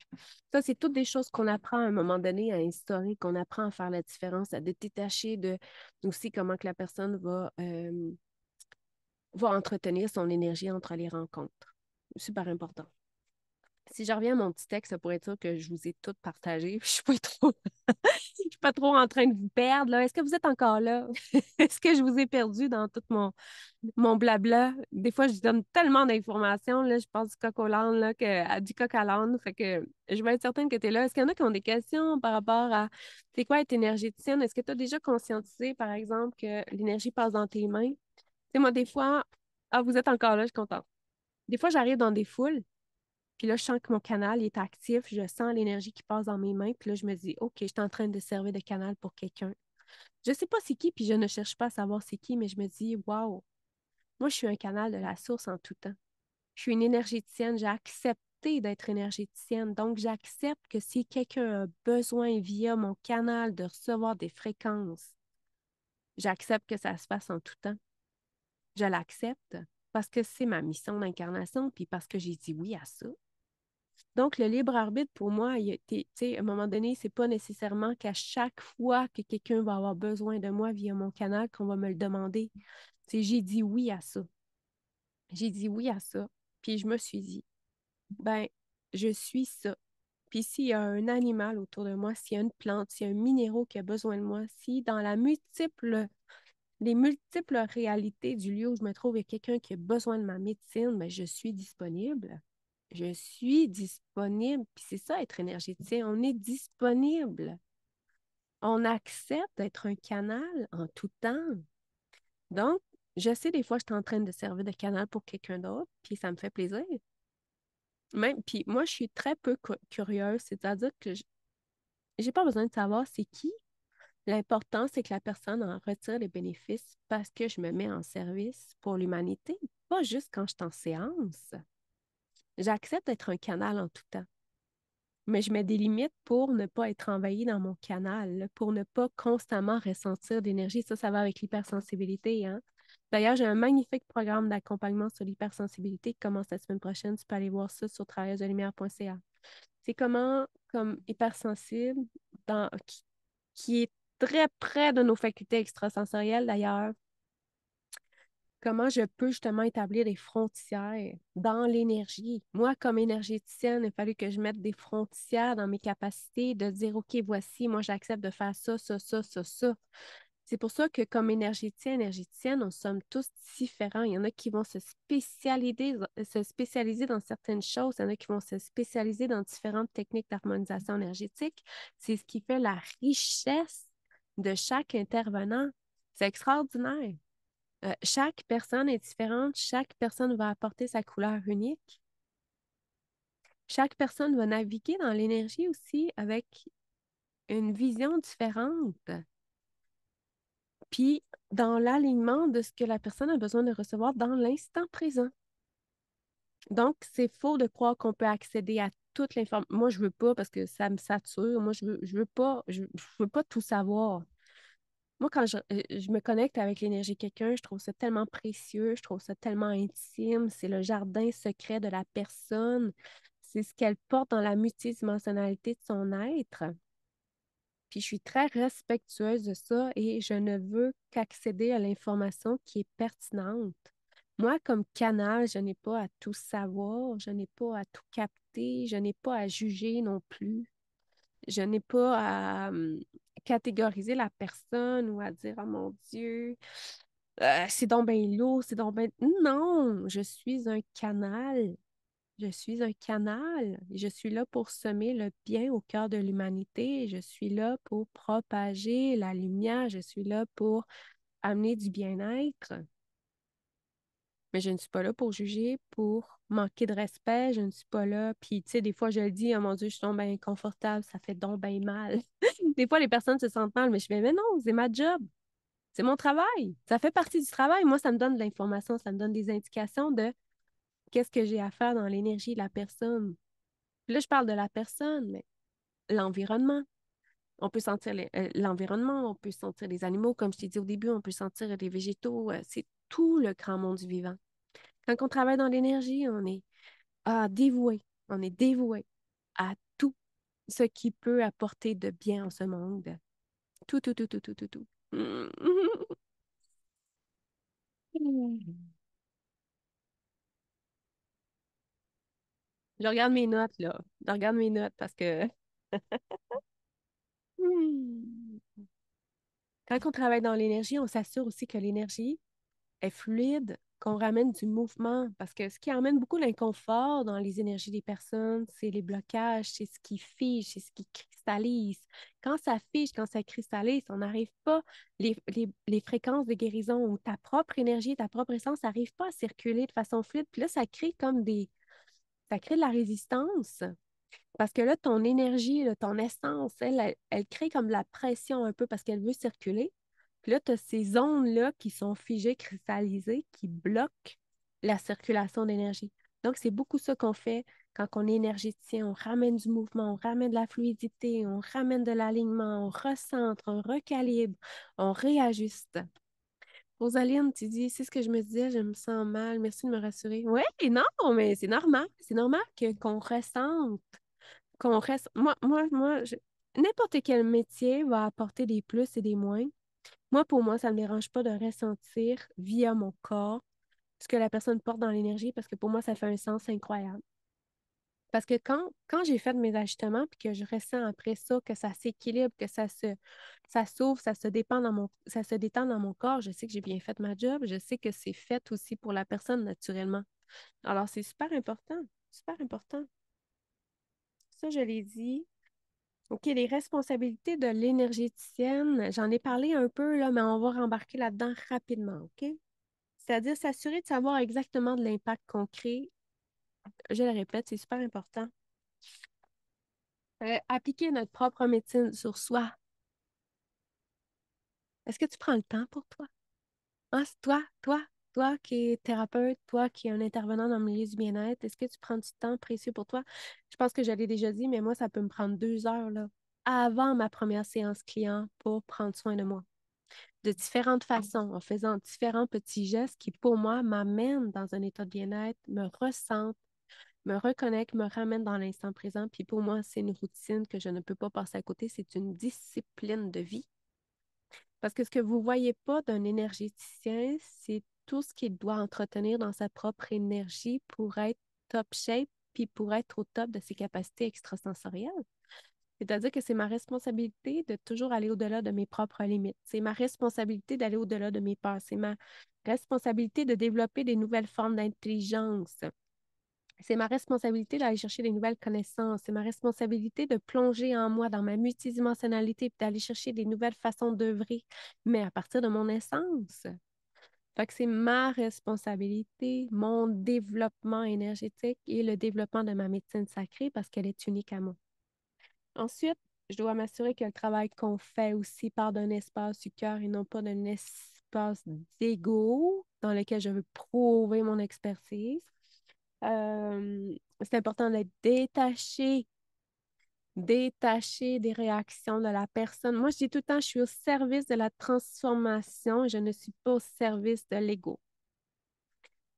Ça, c'est toutes des choses qu'on apprend à un moment donné à instaurer, qu'on apprend à faire la différence, à détacher de aussi comment que la personne va entretenir son énergie entre les rencontres. Super important. Si je reviens à mon petit texte, ça pourrait être sûr que je vous ai tout partagé. Je suis pas trop, je suis pas trop en train de vous perdre, là. Est-ce que vous êtes encore là? Est-ce que je vous ai perdu dans tout mon blabla? Des fois, je donne tellement d'informations, là, je passe du coq au l'âne, là, du coq à l'âne. Fait que je vais être certaine que tu es là. Est-ce qu'il y en a qui ont des questions par rapport à c'est quoi être énergéticienne? Est-ce que tu as déjà conscientisé, par exemple, que l'énergie passe dans tes mains? Tu sais, moi, des fois, ah, vous êtes encore là, je suis contente. Des fois, j'arrive dans des foules. Puis là, je sens que mon canal est actif, je sens l'énergie qui passe dans mes mains. Puis là, je me dis, OK, je suis en train de servir de canal pour quelqu'un. Je ne sais pas c'est qui, puis je ne cherche pas à savoir c'est qui, mais je me dis, waouh, moi, je suis un canal de la source en tout temps. Je suis une énergéticienne, j'ai accepté d'être énergéticienne. Donc, j'accepte que si quelqu'un a besoin via mon canal de recevoir des fréquences, j'accepte que ça se fasse en tout temps. Je l'accepte parce que c'est ma mission d'incarnation, puis parce que j'ai dit oui à ça. Donc, le libre arbitre, pour moi, tu sais, à un moment donné, c'est pas nécessairement qu'à chaque fois que quelqu'un va avoir besoin de moi via mon canal qu'on va me le demander. C'est j'ai dit oui à ça. J'ai dit oui à ça. Puis je me suis dit, ben, je suis ça. Puis s'il y a un animal autour de moi, s'il y a une plante, s'il y a un minéraux qui a besoin de moi, si dans les multiples réalités du lieu où je me trouve, il y a quelqu'un qui a besoin de ma médecine, ben, je suis disponible. Je suis disponible. Puis c'est ça, être énergéticien. On est disponible. On accepte d'être un canal en tout temps. Donc, je sais des fois, je suis en train de servir de canal pour quelqu'un d'autre, puis ça me fait plaisir. Même, puis moi, je suis très peu curieuse, c'est-à-dire que j'ai pas besoin de savoir c'est qui. L'important, c'est que la personne en retire les bénéfices parce que je me mets en service pour l'humanité, pas juste quand je suis en séance. J'accepte d'être un canal en tout temps. Mais je mets des limites pour ne pas être envahie dans mon canal, là, pour ne pas constamment ressentir d'énergie. Ça va avec l'hypersensibilité, hein? D'ailleurs, j'ai un magnifique programme d'accompagnement sur l'hypersensibilité qui commence la semaine prochaine. Tu peux aller voir ça sur travailleusdelumière.ca. C'est comment, comme hypersensible, qui est très près de nos facultés extrasensorielles d'ailleurs, comment je peux justement établir des frontières dans l'énergie. Moi, comme énergéticienne, il a fallu que je mette des frontières dans mes capacités de dire, OK, voici, moi, j'accepte de faire ça, ça, ça, ça, ça. C'est pour ça que comme énergéticien, énergéticienne, nous sommes tous différents. Il y en a qui vont se spécialiser dans certaines choses. Il y en a qui vont se spécialiser dans différentes techniques d'harmonisation énergétique. C'est ce qui fait la richesse de chaque intervenant. C'est extraordinaire. Chaque personne est différente. Chaque personne va apporter sa couleur unique. Chaque personne va naviguer dans l'énergie aussi avec une vision différente. Puis dans l'alignement de ce que la personne a besoin de recevoir dans l'instant présent. Donc, c'est faux de croire qu'on peut accéder à toute l'information. Moi, je veux pas parce que ça me sature. Moi, je veux pas tout savoir. Moi, quand je me connecte avec l'énergie de quelqu'un, je trouve ça tellement précieux, je trouve ça tellement intime. C'est le jardin secret de la personne. C'est ce qu'elle porte dans la multidimensionnalité de son être. Puis je suis très respectueuse de ça et je ne veux qu'accéder à l'information qui est pertinente. Moi, comme canal, je n'ai pas à tout savoir, je n'ai pas à tout capter, je n'ai pas à juger non plus. Je n'ai pas à catégoriser la personne ou à dire, oh mon Dieu, c'est donc bien lourd, c'est donc bien... Non, je suis un canal. Je suis un canal. Je suis là pour semer le bien au cœur de l'humanité. Je suis là pour propager la lumière. Je suis là pour amener du bien-être. Mais je ne suis pas là pour juger, pour manquer de respect. Je ne suis pas là. Puis, tu sais, des fois, je le dis, oh mon Dieu, je suis donc bien inconfortable, ça fait donc bien mal. Des fois, les personnes se sentent mal, mais je fais, mais non, c'est ma job. C'est mon travail. Ça fait partie du travail. Moi, ça me donne de l'information, ça me donne des indications de qu'est-ce que j'ai à faire dans l'énergie de la personne. Puis là, je parle de la personne, mais l'environnement. On peut sentir l'environnement, on peut sentir les animaux, comme je t'ai dit au début, on peut sentir les végétaux. C'est tout le grand monde du vivant. Quand on travaille dans l'énergie, on est dévoué. On est dévoué à tout ce qui peut apporter de bien en ce monde. Tout, tout, tout, tout, tout, tout, tout. Je regarde mes notes, là. Je regarde mes notes parce que quand on travaille dans l'énergie, on s'assure aussi que l'énergie est fluide, qu'on ramène du mouvement. Parce que ce qui amène beaucoup d'inconfort dans les énergies des personnes, c'est les blocages, c'est ce qui fige, c'est ce qui cristallise. Quand ça fige, quand ça cristallise, on n'arrive pas, les fréquences de guérison ou ta propre énergie, ta propre essence n'arrive pas à circuler de façon fluide. Puis là, ça crée ça crée de la résistance. Parce que là, ton énergie, là, ton essence, elle crée comme de la pression un peu parce qu'elle veut circuler. Puis là, tu as ces zones-là qui sont figées, cristallisées, qui bloquent la circulation d'énergie. Donc, c'est beaucoup ça qu'on fait quand on est énergéticien. On ramène du mouvement, on ramène de la fluidité, on ramène de l'alignement, on recentre, on recalibre, on réajuste. Rosaline, tu dis, c'est ce que je me disais, je me sens mal, merci de me rassurer. Oui, non, mais c'est normal. C'est normal qu'on ressente qu'on reste. N'importe quel métier va apporter des plus et des moins. Moi, pour moi, ça ne me dérange pas de ressentir via mon corps ce que la personne porte dans l'énergie parce que pour moi, ça fait un sens incroyable. Parce que quand j'ai fait mes ajustements puis que je ressens après ça, que ça s'équilibre, que ça s'ouvre, ça se détend dans mon corps, je sais que j'ai bien fait ma job, je sais que c'est fait aussi pour la personne naturellement. Alors, c'est super important, super important. Ça, je l'ai dit. OK, les responsabilités de l'énergéticienne, j'en ai parlé un peu, là, mais on va rembarquer là-dedans rapidement, OK? C'est-à-dire s'assurer de savoir exactement de l'impact qu'on crée. Je le répète, c'est super important. Appliquer notre propre médecine sur soi. Est-ce que tu prends le temps pour toi? Hein, c'est toi qui es thérapeute, toi qui es un intervenant dans le milieu du bien-être, est-ce que tu prends du temps précieux pour toi? Je pense que je l'ai déjà dit, mais moi, ça peut me prendre 2 heures, là, avant ma première séance client pour prendre soin de moi. De différentes façons, en faisant différents petits gestes qui, pour moi, m'amènent dans un état de bien-être, me ressentent, me reconnectent, me ramènent dans l'instant présent. Puis pour moi, c'est une routine que je ne peux pas passer à côté. C'est une discipline de vie. Parce que ce que vous ne voyez pas d'un énergéticien, c'est tout ce qu'il doit entretenir dans sa propre énergie pour être top shape, puis pour être au top de ses capacités extrasensorielles. C'est-à-dire que c'est ma responsabilité de toujours aller au-delà de mes propres limites. C'est ma responsabilité d'aller au-delà de mes peurs. C'est ma responsabilité de développer des nouvelles formes d'intelligence. C'est ma responsabilité d'aller chercher des nouvelles connaissances. C'est ma responsabilité de plonger en moi, dans ma multidimensionnalité, puis d'aller chercher des nouvelles façons d'œuvrer, mais à partir de mon essence. Fait que c'est ma responsabilité, mon développement énergétique et le développement de ma médecine sacrée parce qu'elle est unique à moi. Ensuite, je dois m'assurer que le travail qu'on fait aussi part d'un espace du cœur et non pas d'un espace d'ego dans lequel je veux prouver mon expertise. C'est important d'être détaché des réactions de la personne. Moi, je dis tout le temps, je suis au service de la transformation et je ne suis pas au service de l'ego.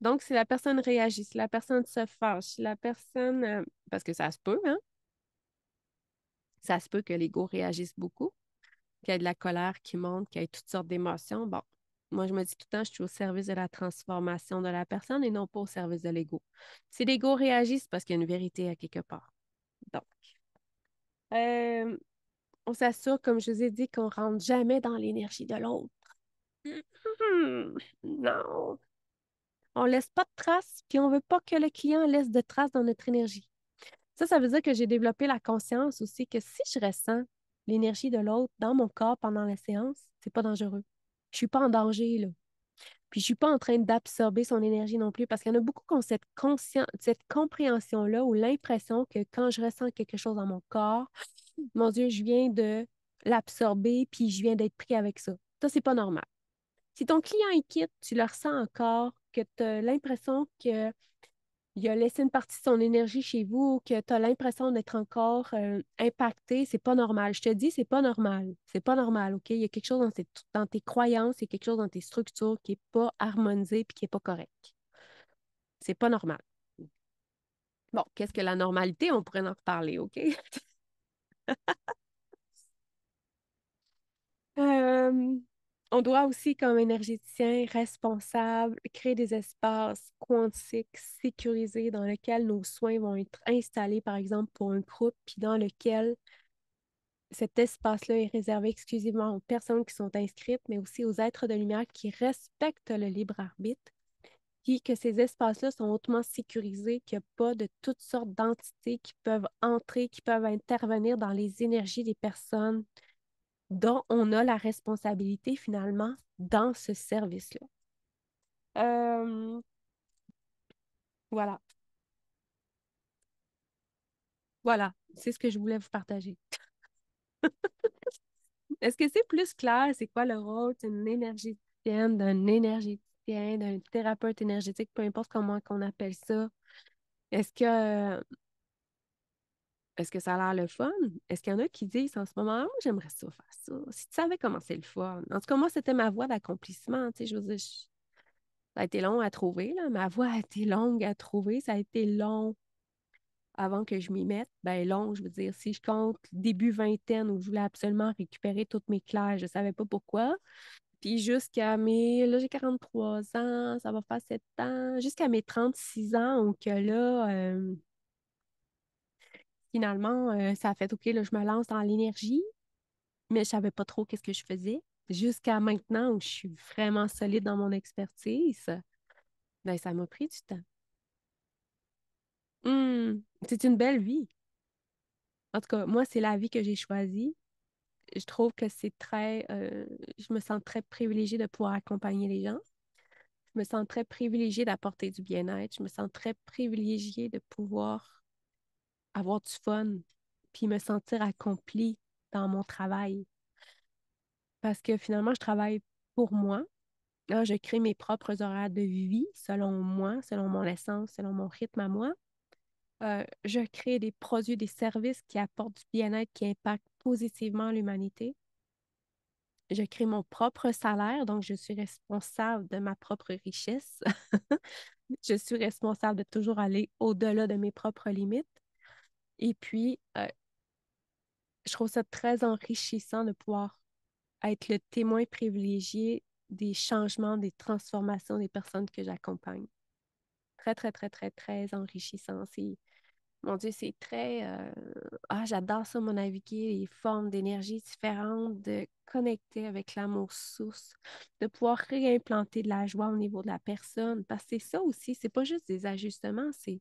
Donc, si la personne réagit, si la personne se fâche, si la personne, parce que ça se peut, hein? Ça se peut que l'ego réagisse beaucoup, qu'il y ait de la colère qui monte, qu'il y ait toutes sortes d'émotions. Bon, moi, je me dis tout le temps, je suis au service de la transformation de la personne et non pas au service de l'ego. Si l'ego réagit, c'est parce qu'il y a une vérité à quelque part. Donc, euh, on s'assure, comme je vous ai dit, qu'on ne rentre jamais dans l'énergie de l'autre. Non. On laisse pas de traces, puis on veut pas que le client laisse de traces dans notre énergie. Ça veut dire que j'ai développé la conscience aussi que si je ressens l'énergie de l'autre dans mon corps pendant la séance, c'est pas dangereux. Je suis pas en danger, là. Puis je suis pas en train d'absorber son énergie non plus, parce qu'il y en a beaucoup qui ont cette compréhension-là ou l'impression que quand je ressens quelque chose dans mon corps, mon Dieu, je viens de l'absorber, puis je viens d'être pris avec ça. Ça, c'est pas normal. Si ton client est quitte, tu le ressens encore, que tu as l'impression qu'il a laissé une partie de son énergie chez vous, que tu as l'impression d'être encore impacté, c'est pas normal. Je te dis, c'est pas normal. C'est pas normal, OK? Il y a quelque chose dans tes croyances, il y a quelque chose dans tes structures qui n'est pas harmonisé puis qui n'est pas correct. C'est pas normal. Bon, qu'est-ce que la normalité? On pourrait en reparler, OK? Euh, on doit aussi, comme énergéticien responsable, créer des espaces quantiques sécurisés dans lesquels nos soins vont être installés, par exemple, pour un groupe, puis dans lequel cet espace-là est réservé exclusivement aux personnes qui sont inscrites, mais aussi aux êtres de lumière qui respectent le libre arbitre, puis que ces espaces-là sont hautement sécurisés, qu'il n'y a pas de toutes sortes d'entités qui peuvent entrer, qui peuvent intervenir dans les énergies des personnes dont on a la responsabilité finalement dans ce service-là. Euh, voilà, voilà, c'est ce que je voulais vous partager. Est-ce que c'est plus clair? C'est quoi le rôle d'une énergéticienne, d'un énergéticien, d'un thérapeute énergétique, peu importe comment qu'on appelle ça? Est-ce que, est-ce que ça a l'air le fun? Est-ce qu'il y en a qui disent en ce moment, ah, moi, j'aimerais ça faire ça. Si tu savais comment c'est le fun. En tout cas, moi, c'était ma voie d'accomplissement. Tu sais, je veux dire, ça a été long à trouver, là. Ma voie a été longue à trouver. Ça a été long avant que je m'y mette. Ben long, je veux dire, si je compte début vingtaine où je voulais absolument récupérer toutes mes classes, je ne savais pas pourquoi. Puis jusqu'à mes, là j'ai 43 ans, ça va faire 7 ans, jusqu'à mes 36 ans où que là, finalement, ça a fait, OK, là, je me lance dans l'énergie, mais je ne savais pas trop qu'est-ce que je faisais. Jusqu'à maintenant où je suis vraiment solide dans mon expertise, ben ça m'a pris du temps. C'est une belle vie. En tout cas, moi, c'est la vie que j'ai choisie. Je trouve que je me sens très privilégiée de pouvoir accompagner les gens. Je me sens très privilégiée d'apporter du bien-être. Je me sens très privilégiée de pouvoir avoir du fun, puis me sentir accomplie dans mon travail. Parce que finalement, je travaille pour moi. Là, je crée mes propres horaires de vie selon moi, selon mon essence, selon mon rythme à moi. Je crée des produits, des services qui apportent du bien-être, qui impactent positivement l'humanité. Je crée mon propre salaire, donc je suis responsable de ma propre richesse. Je suis responsable de toujours aller au-delà de mes propres limites. Et puis, je trouve ça très enrichissant de pouvoir être le témoin privilégié des changements, des transformations des personnes que j'accompagne. Très, très, très, très, très enrichissant. Mon Dieu, c'est très... Ah, j'adore ça, mon naviguer, les formes d'énergie différentes, de connecter avec l'amour source, de pouvoir réimplanter de la joie au niveau de la personne. Parce que c'est ça aussi, c'est pas juste des ajustements, c'est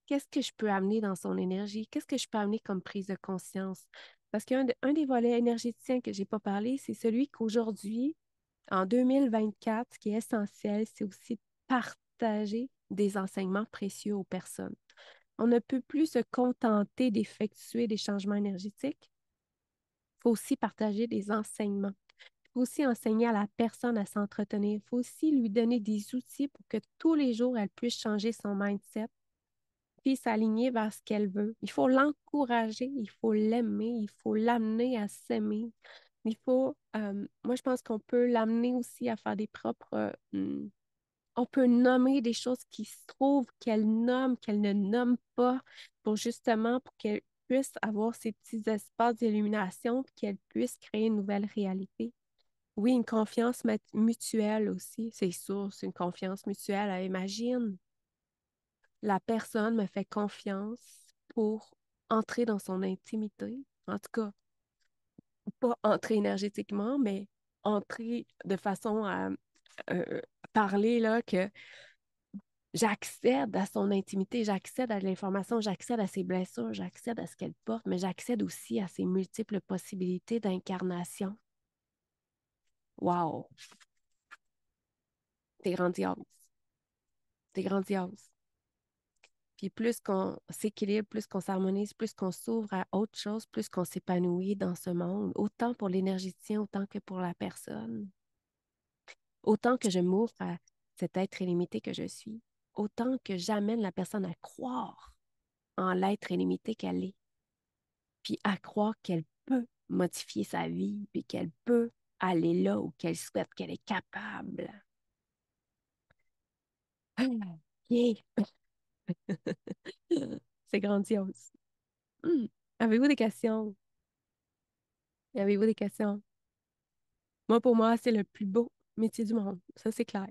qu'est-ce que je peux amener dans son énergie, qu'est-ce que je peux amener comme prise de conscience. Parce un des volets énergéticiens que j'ai pas parlé, c'est celui qu'aujourd'hui, en 2024, ce qui est essentiel, c'est aussi de partager des enseignements précieux aux personnes. On ne peut plus se contenter d'effectuer des changements énergétiques. Il faut aussi partager des enseignements. Il faut aussi enseigner à la personne à s'entretenir. Il faut aussi lui donner des outils pour que tous les jours, elle puisse changer son mindset puis s'aligner vers ce qu'elle veut. Il faut l'encourager, il faut l'aimer, il faut l'amener à s'aimer. Moi, je pense qu'on peut l'amener aussi à faire des propres, on peut nommer des choses qui se trouvent, qu'elle nomme, qu'elle ne nomme pas, pour justement, pour qu'elle puisse avoir ces petits espaces d'illumination, puis qu'elle puisse créer une nouvelle réalité. Oui, une confiance mutuelle aussi, c'est sûr, c'est une confiance mutuelle. Imagine, la personne me fait confiance pour entrer dans son intimité. En tout cas, pas entrer énergétiquement, mais entrer de façon à euh, parler là, que j'accède à son intimité, j'accède à l'information, j'accède à ses blessures, j'accède à ce qu'elle porte, mais j'accède aussi à ses multiples possibilités d'incarnation. Wow, c'est grandiose, c'est grandiose. Puis plus qu'on s'équilibre, plus qu'on s'harmonise, plus qu'on s'ouvre à autre chose, plus qu'on s'épanouit dans ce monde, autant pour l'énergéticien, autant que pour la personne, autant que je m'ouvre à cet être illimité que je suis, autant que j'amène la personne à croire en l'être illimité qu'elle est, puis à croire qu'elle peut modifier sa vie, puis qu'elle peut aller là où qu'elle souhaite, qu'elle est capable. Ah, yeah. C'est grandiose. Hmm. Avez-vous des questions? Avez-vous des questions? Moi, pour moi, c'est le plus beau métier du monde. Ça, c'est clair.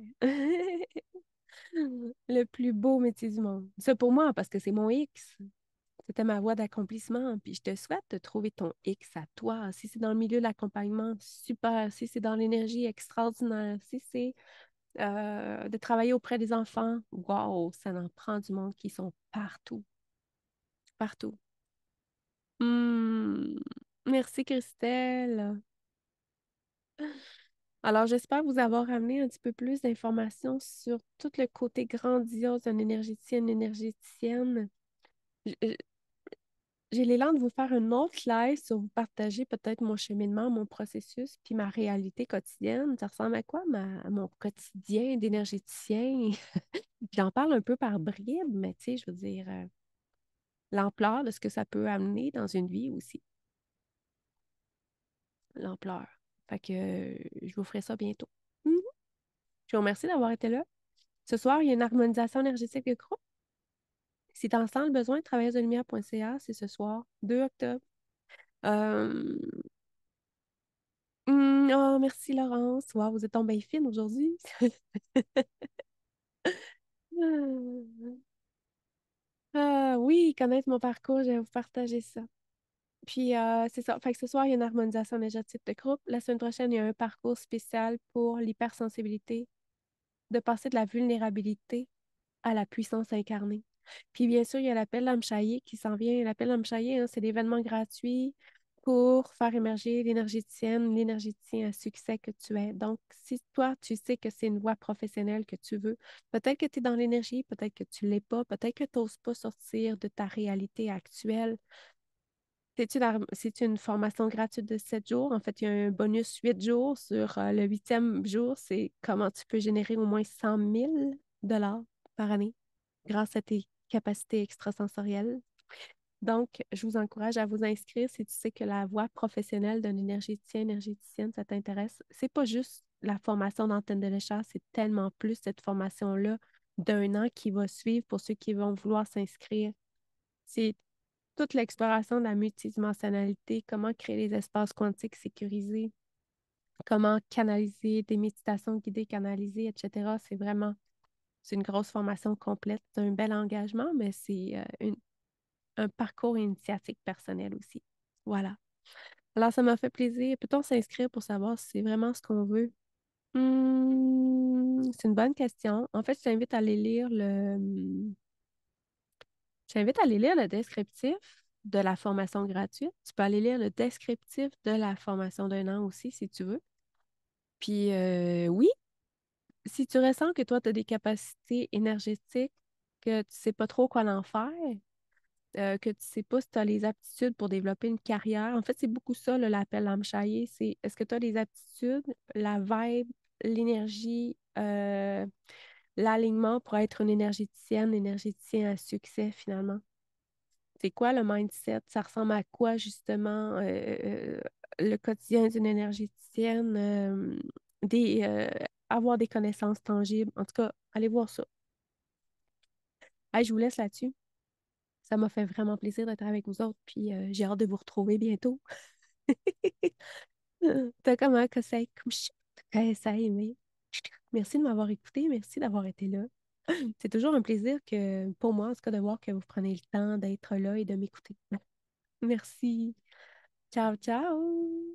Le plus beau métier du monde. Ça pour moi, parce que c'est mon X. C'était ma voie d'accomplissement. Puis je te souhaite de trouver ton X à toi. Si c'est dans le milieu de l'accompagnement, super. Si c'est dans l'énergie, extraordinaire. Si c'est de travailler auprès des enfants, wow, ça en prend du monde qui sont partout. Partout. Hmm. Merci, Christelle. Alors, j'espère vous avoir amené un petit peu plus d'informations sur tout le côté grandiose d'un énergéticien, une énergéticienne. J- J'ai l'élan de vous faire un autre live sur vous partager peut-être mon cheminement, mon processus, puis ma réalité quotidienne. Ça ressemble à quoi à mon quotidien d'énergéticien? J'en parle un peu par bribes, mais tu sais, je veux dire, l'ampleur de ce que ça peut amener dans une vie aussi. L'ampleur. Fait que je vous ferai ça bientôt. Mhm. Je vous remercie d'avoir été là. Ce soir, il y a une harmonisation énergétique de groupe. Si tu en sens le besoin, travailleuse-de-lumière.ca, c'est ce soir, 2 octobre. Euh, oh, merci Laurence. Wow, vous êtes tombée fine aujourd'hui. Oui, connaître mon parcours, je vais vous partager ça. Puis, c'est ça. Fait que ce soir, il y a une harmonisation énergétique de groupe. La semaine prochaine, il y a un parcours spécial pour l'hypersensibilité, de passer de la vulnérabilité à la puissance incarnée. Puis bien sûr, il y a l'appel Lamchaye qui s'en vient. L'appel Lamchaye, hein, c'est l'événement gratuit pour faire émerger l'énergéticienne, l'énergéticien à succès que tu es. Donc, si toi, tu sais que c'est une voie professionnelle que tu veux, peut-être que tu es dans l'énergie, peut-être que tu ne l'es pas, peut-être que tu n'oses pas sortir de ta réalité actuelle. C'est une formation gratuite de 7 jours. En fait, il y a un bonus 8 jours sur le huitième jour. C'est comment tu peux générer au moins 100 000 $ par année grâce à tes capacités extrasensorielles. Donc, je vous encourage à vous inscrire si tu sais que la voie professionnelle d'un énergéticien, énergéticienne, ça t'intéresse. C'est pas juste la formation d'antenne de l'échat, c'est tellement plus cette formation-là d'un an qui va suivre pour ceux qui vont vouloir s'inscrire. C'est toute l'exploration de la multidimensionnalité, comment créer les espaces quantiques sécurisés, comment canaliser des méditations guidées, canalisées, etc. C'est une grosse formation complète, c'est un bel engagement, mais un parcours initiatique personnel aussi. Voilà. Alors, ça m'a fait plaisir. Peut-on s'inscrire pour savoir si c'est vraiment ce qu'on veut? C'est une bonne question. En fait, je t'invite à aller lire le descriptif de la formation gratuite. Tu peux aller lire le descriptif de la formation d'un an aussi, si tu veux. Puis, oui, si tu ressens que toi, tu as des capacités énergétiques, que tu sais pas trop quoi en faire, que tu sais pas si tu as les aptitudes pour développer une carrière. En fait, c'est beaucoup ça, là, l'appel l'âme chahier. C'est est-ce que tu as les aptitudes, la vibe, l'énergie, l'alignement pour être une énergéticienne, énergéticien à succès finalement? C'est quoi le mindset? Ça ressemble à quoi justement le quotidien d'une énergéticienne? Avoir des connaissances tangibles. En tout cas, allez voir ça. Hey, je vous laisse là-dessus. Ça m'a fait vraiment plaisir d'être avec vous autres, puis j'ai hâte de vous retrouver bientôt. T'as comment que ça comme ça a aimé. Merci de m'avoir écouté, merci d'avoir été là. C'est toujours un plaisir que pour moi, en tout cas, de voir que vous prenez le temps d'être là et de m'écouter. Merci. Ciao, ciao.